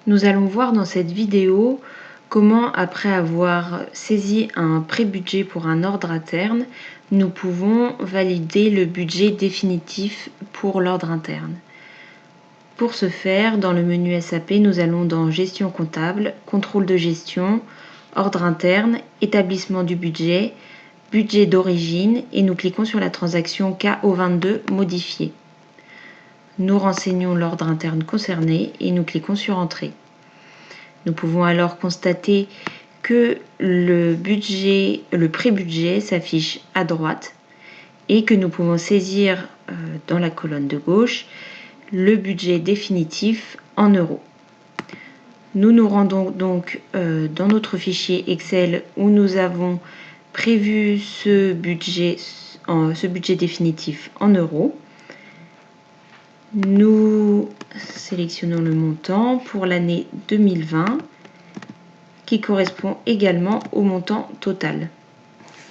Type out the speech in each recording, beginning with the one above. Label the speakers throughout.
Speaker 1: Nous allons voir dans cette vidéo comment, après avoir saisi un pré-budget pour un ordre interne, nous pouvons valider le budget définitif pour l'ordre interne. Pour ce faire, dans le menu SAP, nous allons dans Gestion comptable, Contrôle de gestion, Ordre interne, Établissement du budget, Budget d'origine et nous cliquons sur la transaction KO22 modifiée. Nous renseignons l'ordre interne concerné et nous cliquons sur Entrée. Nous pouvons alors constater que le pré-budget s'affiche à droite et que nous pouvons saisir dans la colonne de gauche le budget définitif en euros. Nous nous rendons donc dans notre fichier Excel où nous avons prévu ce budget définitif en euros. Nous sélectionnons le montant pour l'année 2020 qui correspond également au montant total.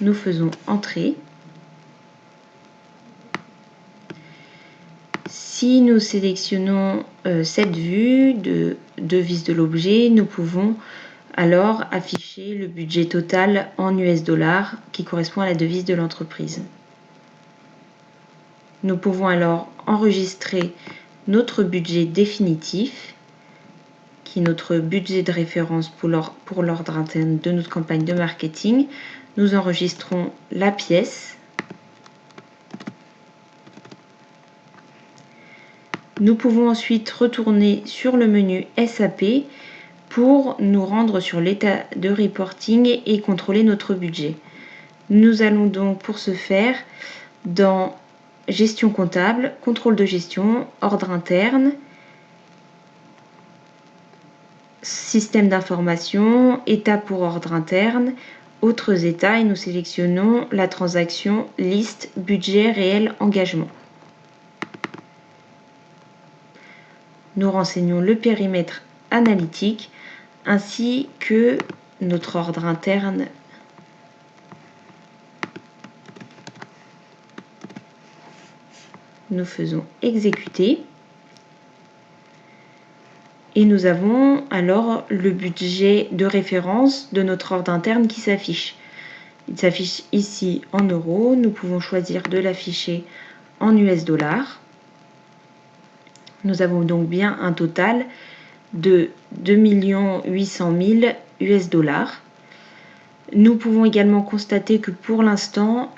Speaker 1: Nous faisons Entrée. Si nous sélectionnons cette vue de devise de l'objet, nous pouvons alors afficher le budget total en US dollars qui correspond à la devise de l'entreprise. Nous pouvons alors enregistrer notre budget définitif, qui est notre budget de référence pour l'ordre interne de notre campagne de marketing. Nous enregistrons la pièce. Nous pouvons ensuite retourner sur le menu SAP pour nous rendre sur l'état de reporting et contrôler notre budget. Nous allons donc pour ce faire dans Gestion comptable, Contrôle de gestion, Ordre interne, Système d'information, État pour ordre interne, Autres états et nous sélectionnons la transaction Liste budget réel engagement. Nous renseignons le périmètre analytique ainsi que notre ordre interne. Nous faisons exécuter et nous avons alors le budget de référence de notre ordre interne qui s'affiche. Il s'affiche ici en euros. Nous pouvons choisir de l'afficher en US dollars. Nous avons donc bien un total de 2 800 000 US dollars. Nous pouvons également constater que pour l'instant,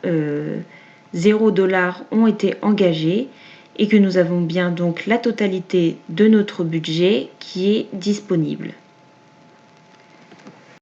Speaker 1: 0 $ ont été engagés et que nous avons bien donc la totalité de notre budget qui est disponible.